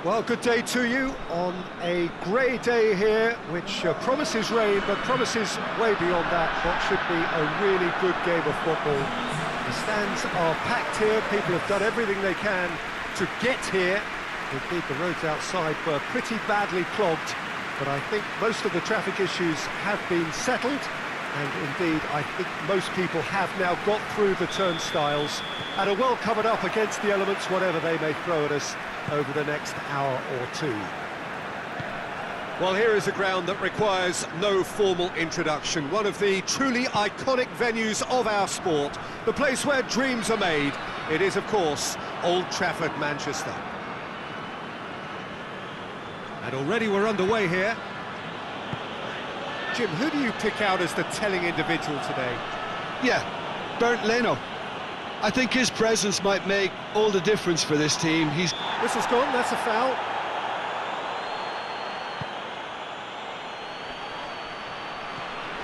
Well, good day to you on a grey day here, which promises rain, but promises way beyond that what should be a really good game of football. The stands are packed here, people have done everything they can to get here. Indeed, the roads outside were pretty badly clogged, but I think most of the traffic issues have been settled, and indeed, I think most people have now got through the turnstiles and are well covered up against the elements, whatever they may throw at us over the next hour or two. Well, here is a ground that requires no formal introduction. One of the truly iconic venues of our sport, the place where dreams are made. It is, of course, Old Trafford, Manchester. And already we're underway here. Jim, who do you pick out as the telling individual today? Yeah, Bernd Leno. I think his presence might make all the difference for this team. Whistle's gone, that's a foul.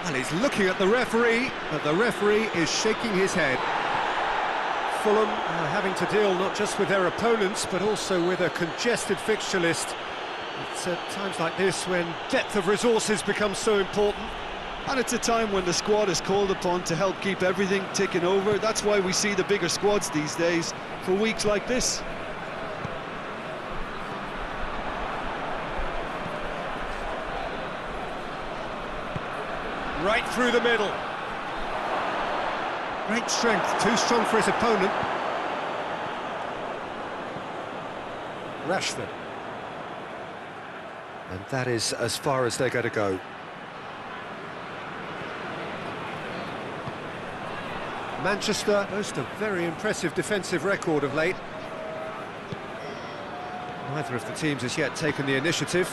And he's looking at the referee, but the referee is shaking his head. Fulham having to deal not just with their opponents, but also with a congested fixture list. It's at times like this when depth of resources becomes so important. And it's a time when the squad is called upon to help keep everything ticking over. That's why we see the bigger squads these days for weeks like this. Right through the middle. Great strength, too strong for his opponent. Rashford. And that is as far as they're going to go. Manchester boast a very impressive defensive record of late. Neither of the teams has yet taken the initiative.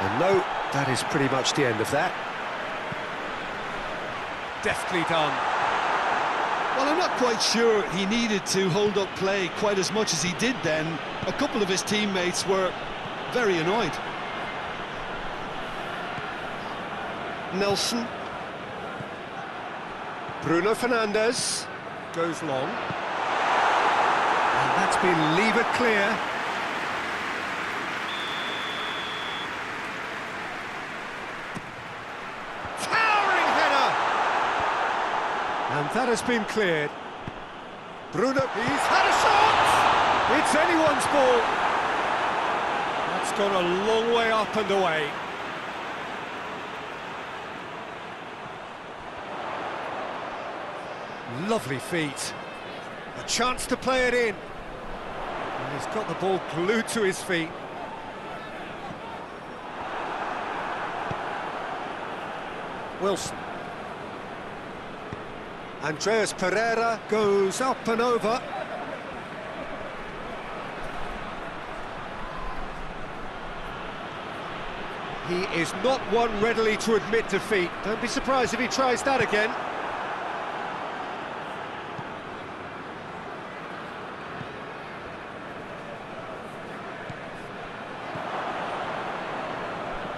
And no, that is pretty much the end of that. Deftly done. Well, I'm not quite sure he needed to hold up play quite as much as he did then. A couple of his teammates were very annoyed. Nelson. Bruno Fernandes goes long. And that's been levered clear. Towering header! And that has been cleared. Bruno, he's had a shot! It's anyone's ball. That's gone a long way up and away. Lovely feet. A chance to play it in. And he's got the ball glued to his feet. Wilson. Andreas Pereira goes up and over. He is not one readily to admit defeat. Don't be surprised if he tries that again.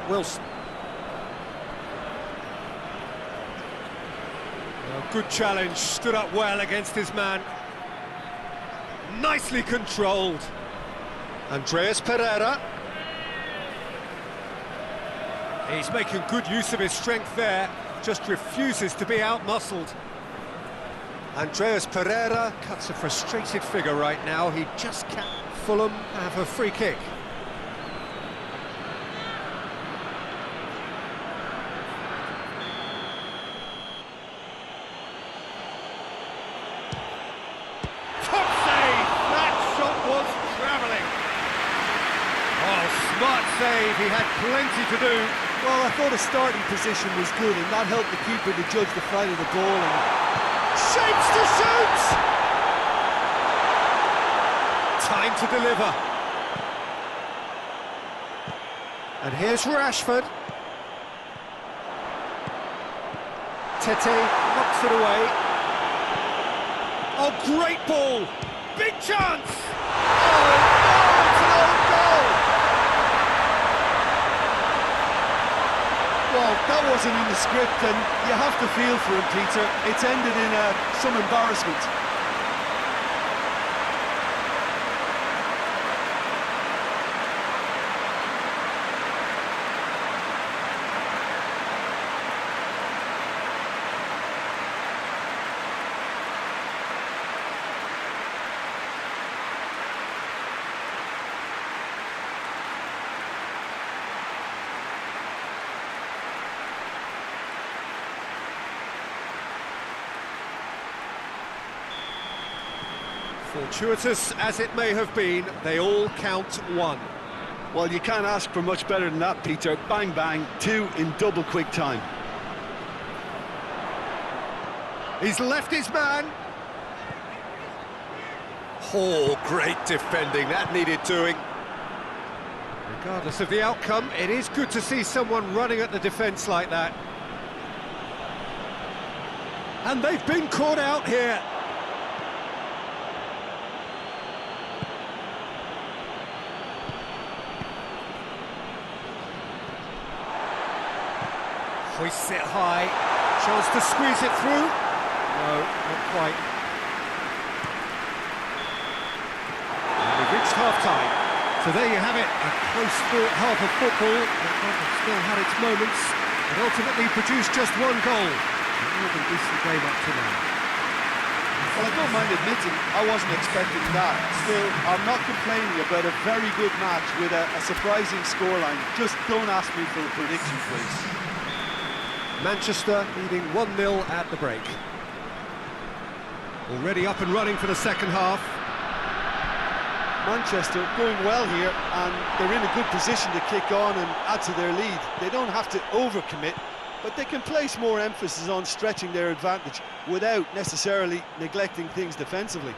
Wilson. Good challenge, stood up well against his man. Nicely controlled. Andreas Pereira. He's making good use of his strength there, just refuses to be out-muscled. Andreas Pereira cuts a frustrated figure right now, he just can't. Fulham have a free kick. Smart save, he had plenty to do. Well, I thought his starting position was good, and that helped the keeper to judge the flight of the ball. And shapes to shoot! Time to deliver. And here's Rashford. Tete knocks it away. Oh, great ball! Big chance! Oh, it's an own goal! Well, that wasn't in the script, and you have to feel for him, Peter. It's ended in some embarrassment. Fortuitous as it may have been, they all count one. Well, you can't ask for much better than that, Peter. Bang, bang, two in double quick time. He's left his man. Oh, great defending, that needed doing. Regardless of the outcome, it is good to see someone running at the defence like that. And they've been caught out here. Hoists it high, chance to squeeze it through. No, not quite. And we've reached half-time. So there you have it, a close-fought half of football that still had its moments, but ultimately produced just one goal. A more than decent game up to now. Well, I don't mind admitting I wasn't expecting that. Still, I'm not complaining about a very good match with a surprising scoreline. Just don't ask me for a prediction, please. Manchester leading 1-0 at the break. Already up and running for the second half. Manchester going well here, and they're in a good position to kick on and add to their lead. They don't have to overcommit, but they can place more emphasis on stretching their advantage without necessarily neglecting things defensively.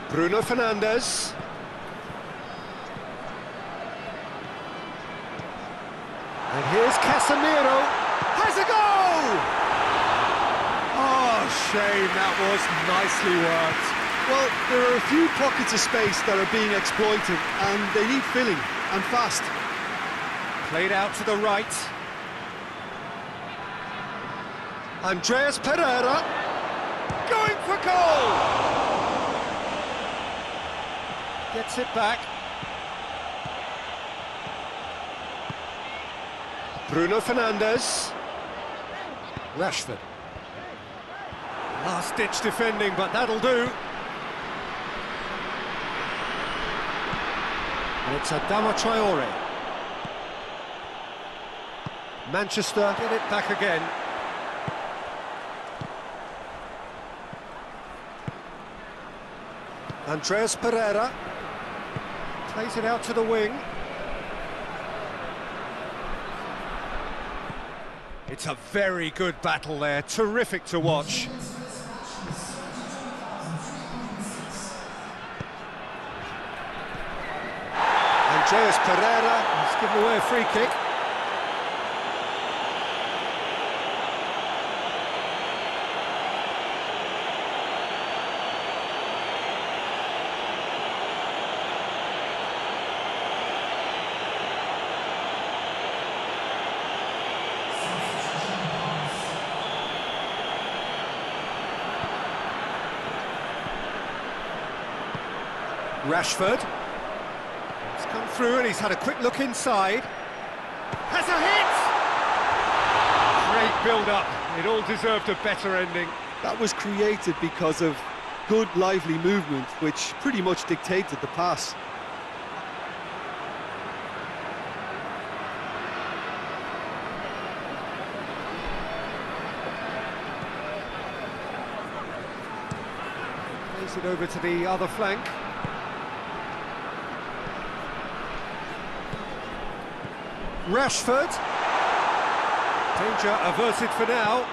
Bruno Fernandes. And here's Casemiro. Has a goal! Oh, shame, that was nicely worked. Well, there are a few pockets of space that are being exploited, and they need filling, and fast. Played out to the right. Andreas Pereira. Going for goal! Gets it back. Bruno Fernandes. Rashford. Last-ditch defending, but that'll do. And it's Adama Traore. Manchester get it back again. Andreas Pereira plays it out to the wing. It's a very good battle there, terrific to watch. Andreas Pereira has given away a free kick. Rashford. He's come through and he's had a quick look inside. Has a hit! Great build-up. It all deserved a better ending. That was created because of good, lively movement, which pretty much dictated the pass. Plays it over to the other flank. Rashford. Danger averted for now.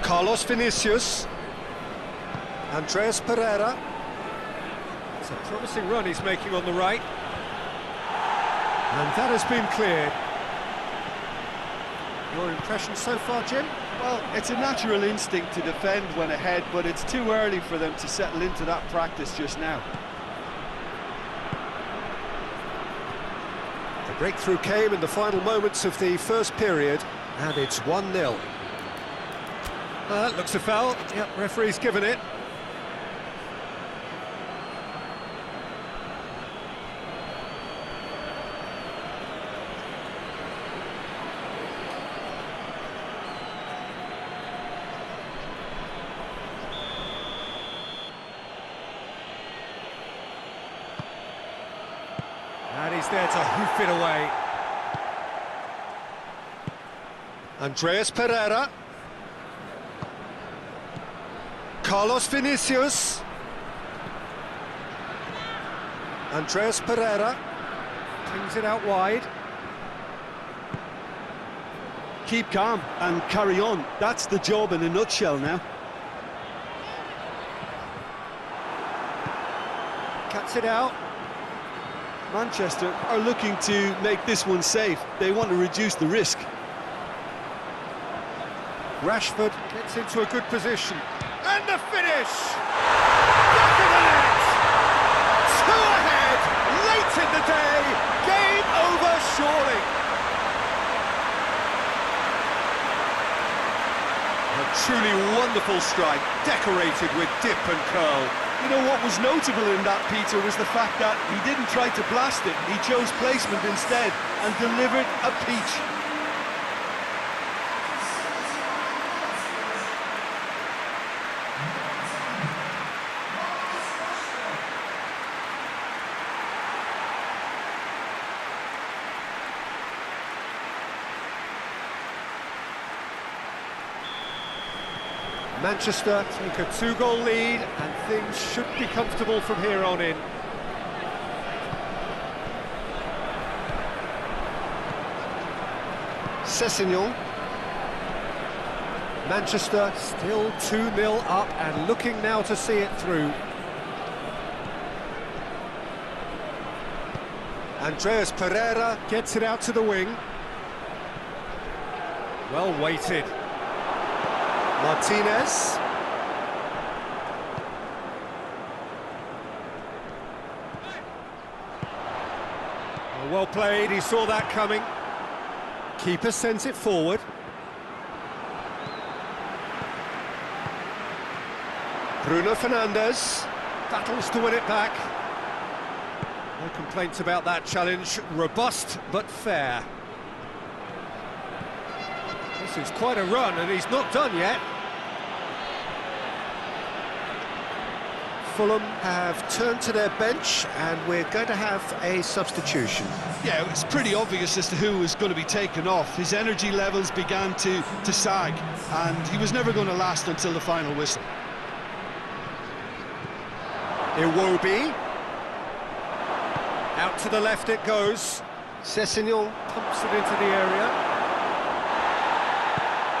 Carlos Vinicius. Andreas Pereira. It's a promising run he's making on the right. And that has been cleared. Your impression so far, Jim? Well, it's a natural instinct to defend when ahead, but it's too early for them to settle into that practice just now. The breakthrough came in the final moments of the first period, and it's 1-0. That looks a foul. Yep, referee's given it. there to hoof it away. Andreas Pereira. Carlos Vinicius. Andreas Pereira. Brings it out wide. Keep calm and carry on. That's the job in a nutshell now. Cuts it out. Manchester are looking to make this one safe. They want to reduce the risk. Rashford gets into a good position. And the finish! Back of the net! Two ahead, late in the day. Game over, surely. A truly wonderful strike, decorated with dip and curl. You know what was notable in that, Peter, was the fact that he didn't try to blast it. He chose placement instead and delivered a peach. Manchester take a 2-goal lead and things should be comfortable from here on in. Sessegnon. Manchester still 2-0 up and looking now to see it through. Andreas Pereira gets it out to the wing. Well weighted. Martinez. Well played, he saw that coming. Keeper sends it forward. Bruno Fernandes battles to win it back. No complaints about that challenge. Robust but fair. This is quite a run and he's not done yet. Fulham have turned to their bench and we're going to have a substitution. Yeah, it's pretty obvious as to who was going to be taken off. His energy levels began to sag and he was never going to last until the final whistle. Iwobi. Out to the left it goes. Sessegnon pumps it into the area.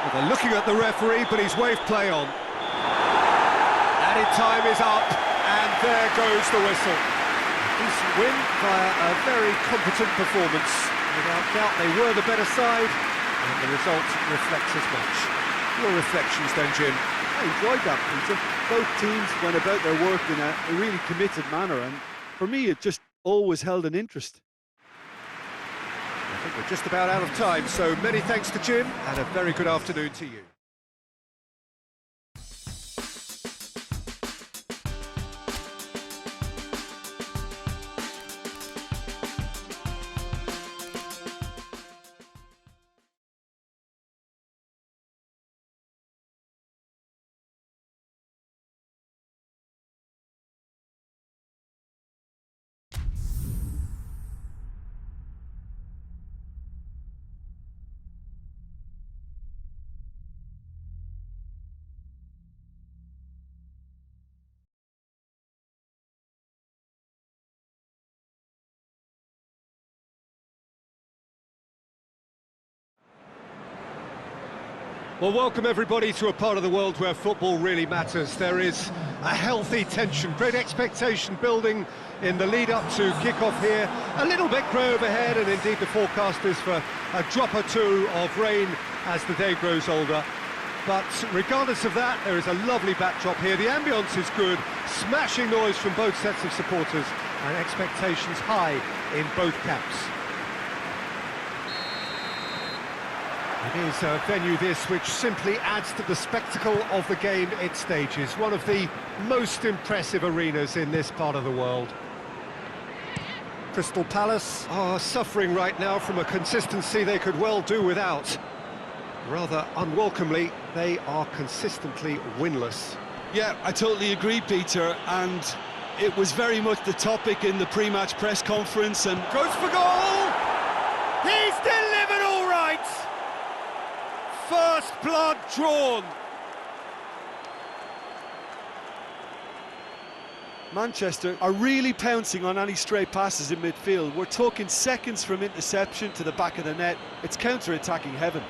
Well, they're looking at the referee, but he's waved play on. Added time is up, and there goes the whistle. Decent win via a very competent performance. Without doubt, they were the better side, and the result reflects as much. Your reflections then, Jim? I enjoyed that, Peter. Both teams went about their work in a really committed manner, and for me, it just always held an interest. I think we're just about out of time, so many thanks to Jim, and a very good afternoon to you. Well, welcome everybody to a part of the world where football really matters. There is a healthy tension, great expectation building in the lead-up to kick-off here. A little bit grey overhead, and indeed the forecast is for a drop or two of rain as the day grows older. But regardless of that, there is a lovely backdrop here. The ambience is good, smashing noise from both sets of supporters, and expectations high in both camps. It is a venue this which simply adds to the spectacle of the game it stages. One of the most impressive arenas in this part of the world. Crystal Palace are suffering right now from a consistency they could well do without. Rather unwelcomely, they are consistently winless. Yeah, I totally agree, Peter, and It was very much the topic in the pre-match press conference, and Goes for goal! He's delivered all right! First blood drawn. Manchester are really pouncing on any stray passes in midfield. We're talking seconds from interception to the back of the net. It's counter-attacking heaven.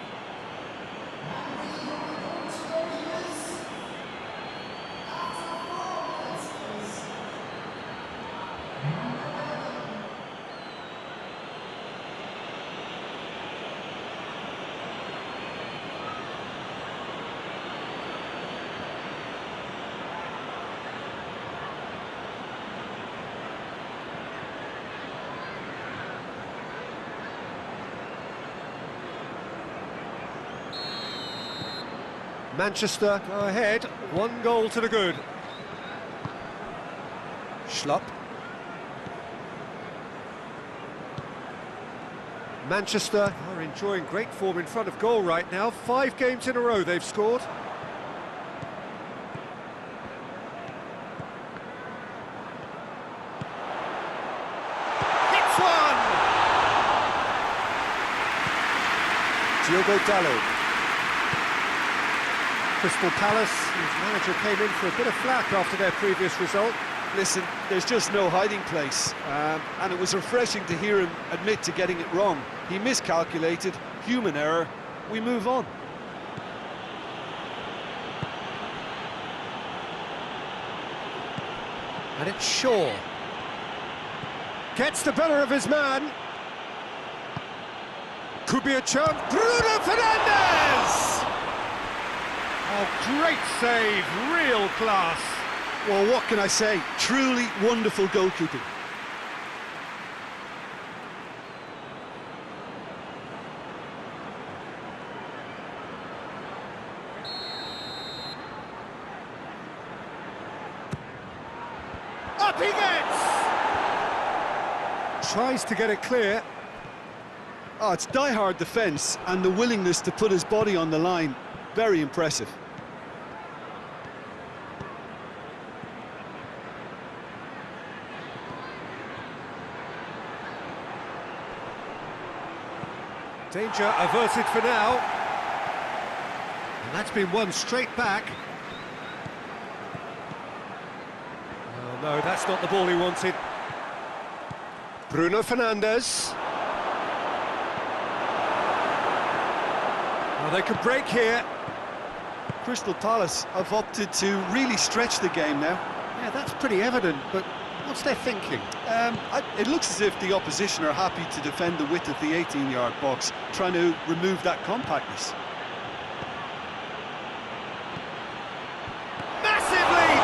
Manchester go ahead, 1 goal to the good. Schlupp. Manchester are enjoying great form in front of goal right now. 5 games in a row they've scored. Hits one! Diogo Dalot. Crystal Palace, whose manager came in for a bit of flack after their previous result. Listen, there's just no hiding place, and it was refreshing to hear him admit to getting it wrong. He miscalculated, human error, we move on. And it's Shaw. Gets the better of his man. Could be a chance. Bruno Fernandes! Oh, great save, real class. Well, what can I say? Truly wonderful goalkeeping. Up he gets! Tries to get it clear. Oh, it's die-hard defence and the willingness to put his body on the line. Very impressive. Danger averted for now. And that's been won straight back. Oh no, that's not the ball he wanted. Bruno Fernandes. Oh, they could break here. Crystal Palace have opted to really stretch the game now. Yeah, that's pretty evident, but what's their thinking? It looks as if the opposition are happy to defend the width of the 18-yard box, trying to remove that compactness. Massive leap!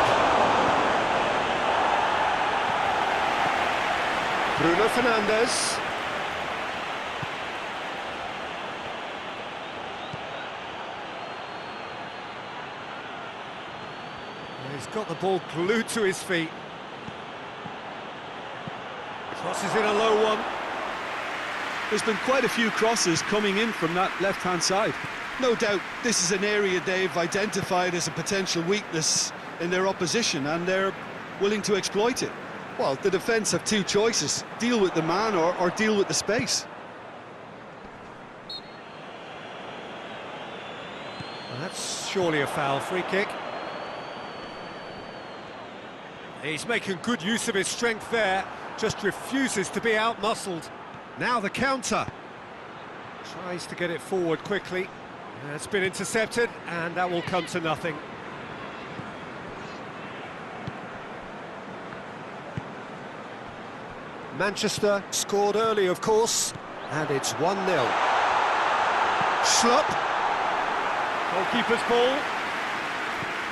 Bruno Fernandes. He's got the ball glued to his feet. Crosses in a low one. There's been quite a few crosses coming in from that left-hand side. No doubt this is an area they've identified as a potential weakness in their opposition, and they're willing to exploit it. Well, the defence have 2 choices: deal with the man or deal with the space. Well, that's surely a foul. Free kick. He's making good use of his strength there, just refuses to be out-muscled. Now the counter. Tries to get it forward quickly. It's been intercepted, and that will come to nothing. Manchester scored early, of course, and it's 1-0. Schlupp. Goalkeeper's ball.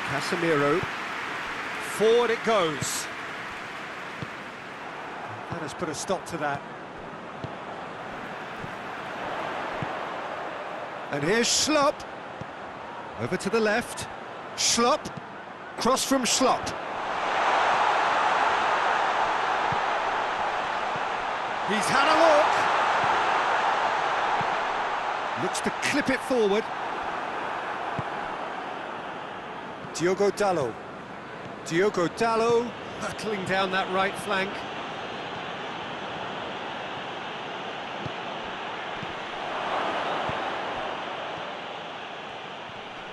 Casemiro. Forward it goes. That has put a stop to that. And here's Schlupp. Over to the left. Schlupp. Cross from Schlupp. He's had a look. Looks to clip it forward. Diogo Dalot. Diogo Dalot hurtling down that right flank.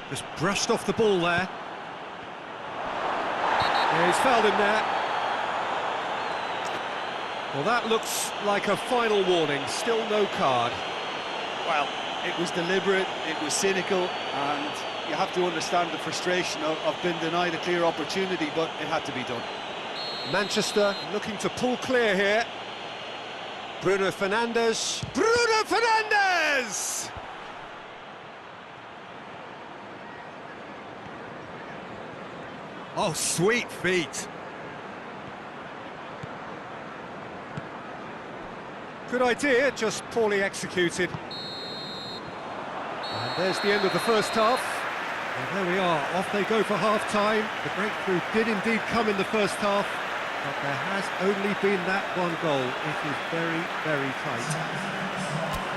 Just brushed off the ball there. Yeah, he's fouled him there. Well, that looks like a final warning, still no card. Well, it was deliberate, it was cynical, and you have to understand the frustration of being denied a clear opportunity, but it had to be done. Manchester looking to pull clear here. Bruno Fernandes. Bruno Fernandes! Oh, sweet feet. Good idea, just poorly executed. And there's the end of the first half. And there we are, off they go for half-time. The breakthrough did indeed come in the first half, but there has only been that one goal. It is very, very tight.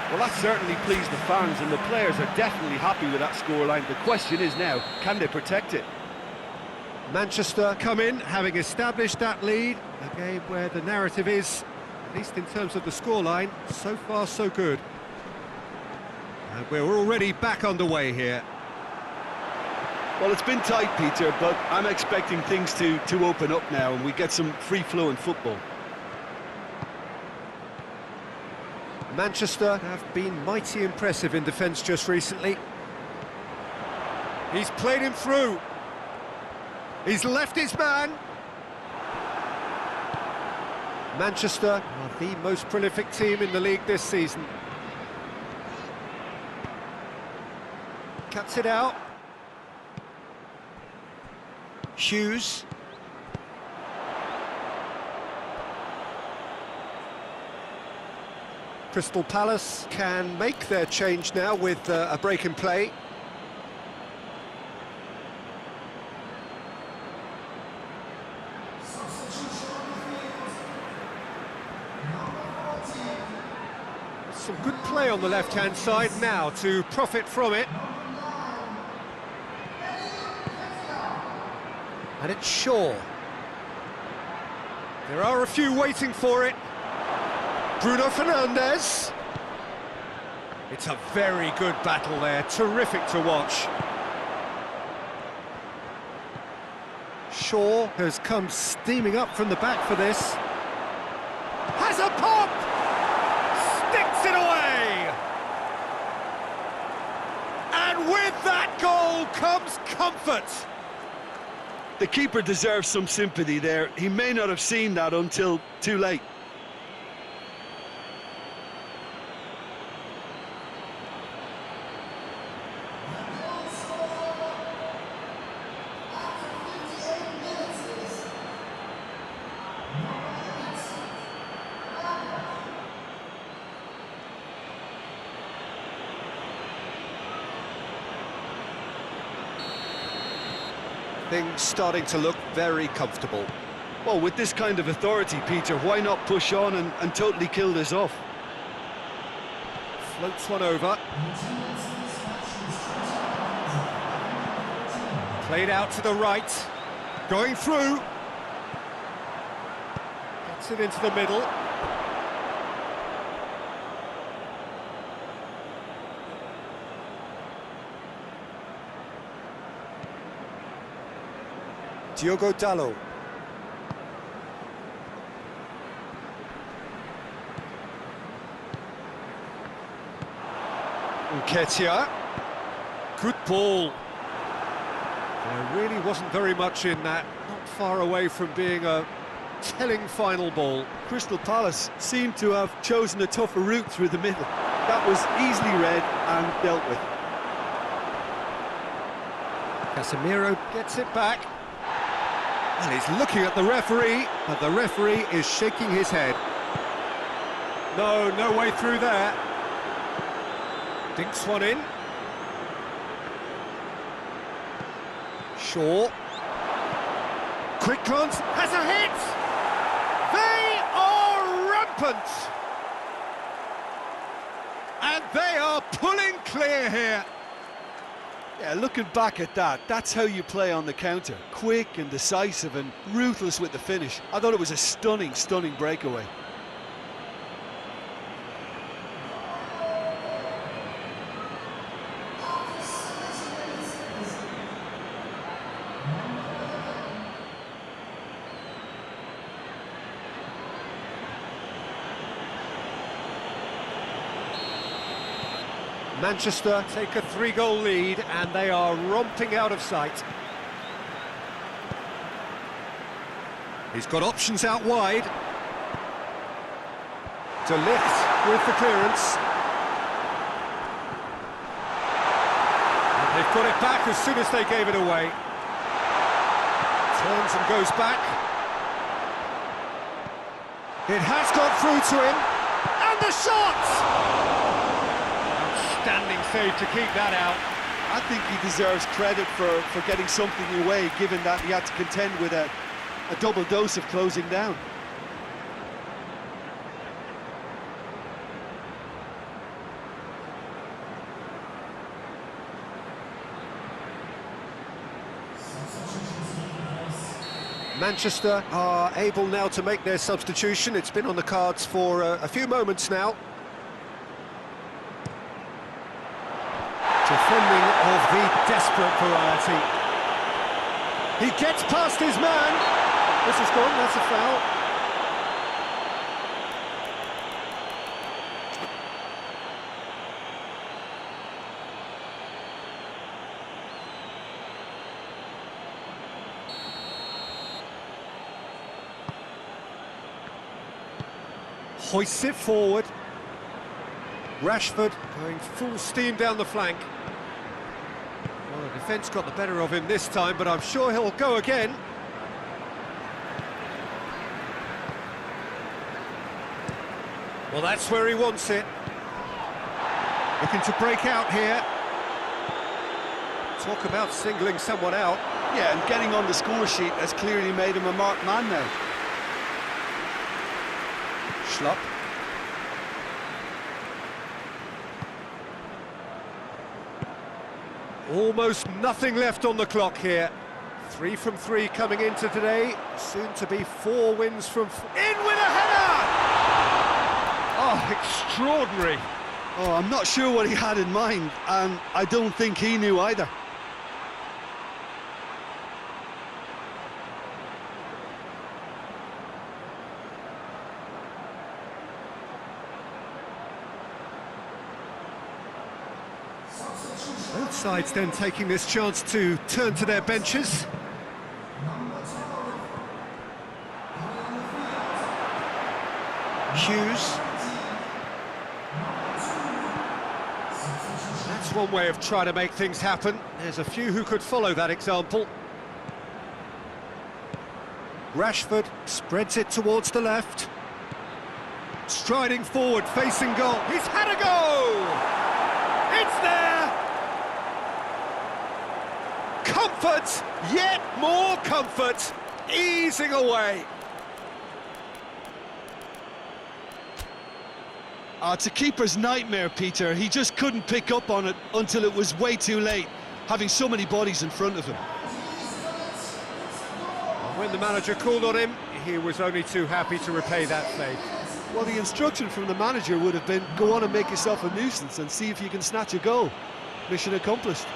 Well, that certainly pleased the fans, and the players are definitely happy with that scoreline. The question is now, can they protect it? Manchester come in, having established that lead. A game where the narrative is, at least in terms of the scoreline, so far so good. And we're already back underway here. Well, it's been tight, Peter, but I'm expecting things to open up now and we get some free-flowing football. Manchester have been mighty impressive in defence just recently. He's played him through. He's left his man. Manchester are the most prolific team in the league this season. Cuts it out. Hughes. Crystal Palace can make their change now with a break in play. Some good play on the left-hand side now to profit from it. And it's Shaw. There are a few waiting for it. Bruno Fernandes. It's a very good battle there, terrific to watch. Shaw has come steaming up from the back for this. Has a pop! Sticks it away! And with that goal comes comfort. The keeper deserves some sympathy there. He may not have seen that until too late. Things starting to look very comfortable. Well, with this kind of authority, Peter, why not push on and totally kill this off? Floats one over. Played out to the right. Going through. Gets it into the middle. Diogo Dalot. Nketiah. Good ball. There really wasn't very much in that. Not far away from being a telling final ball. Crystal Palace seemed to have chosen a tougher route through the middle. That was easily read and dealt with. Casemiro gets it back. And he's looking at the referee, but the referee is shaking his head. No way through there. Dinks one in. Shaw. Quick glance, has a hit! They are rampant! And they are pulling clear here. Yeah, looking back at that, that's how you play on the counter. Quick and decisive and ruthless with the finish. I thought it was a stunning, stunning breakaway. Manchester take a 3-goal lead and they are romping out of sight. He's got options out wide. De Ligt with the clearance. And they've got it back as soon as they gave it away. Turns and goes back. It has gone through to him. And the shot! Outstanding save to keep that out. I think he deserves credit for getting something away, given that he had to contend with a double dose of closing down. Manchester are able now to make their substitution. It's been on the cards for a few moments now. Defending of the desperate variety. He gets past his man. This is gone, that's a foul. Hoists it forward. Rashford going full steam down the flank. Well, the defence got the better of him this time, but I'm sure he'll go again. Well, that's where he wants it. Looking to break out here. Talk about singling someone out. Yeah, and getting on the score sheet has clearly made him a marked man now. Schlupp. Almost nothing left on the clock here. 3 from 3 coming into today. Soon to be 4 wins from... In with a header! Oh, extraordinary. Oh, I'm not sure what he had in mind, and I don't think he knew either. Both sides then taking this chance to turn to their benches. Hughes. That's one way of trying to make things happen. There's a few who could follow that example. Rashford spreads it towards the left. Striding forward, facing goal. He's had a go! It's there! Comfort, yet more comfort, easing away. It's a keeper's nightmare, Peter. He just couldn't pick up on it until it was way too late, having so many bodies in front of him. When the manager called on him, he was only too happy to repay that favour. Well, the instruction from the manager would have been, go on and make yourself a nuisance and see if you can snatch a goal. Mission accomplished.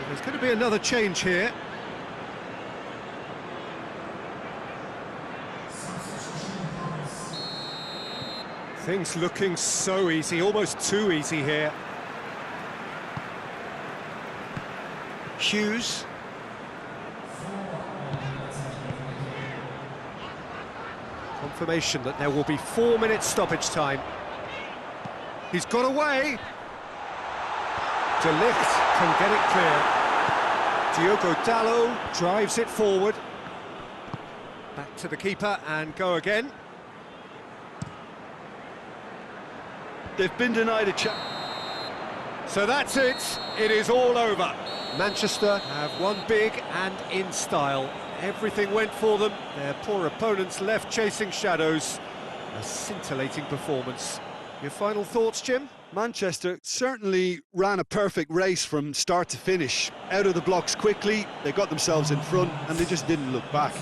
There's going to be another change here. Things looking so easy, almost too easy here. Hughes. Confirmation that there will be 4 minutes stoppage time. He's got away. De Ligt can get it clear. Diogo Dalot drives it forward. Back to the keeper and go again. They've been denied a chance. So that's it. It is all over. Manchester have won big and in style. Everything went for them. Their poor opponents left chasing shadows. A scintillating performance. Your final thoughts, Jim? Manchester certainly ran a perfect race from start to finish. Out of the blocks quickly, they got themselves in front and they just didn't look back.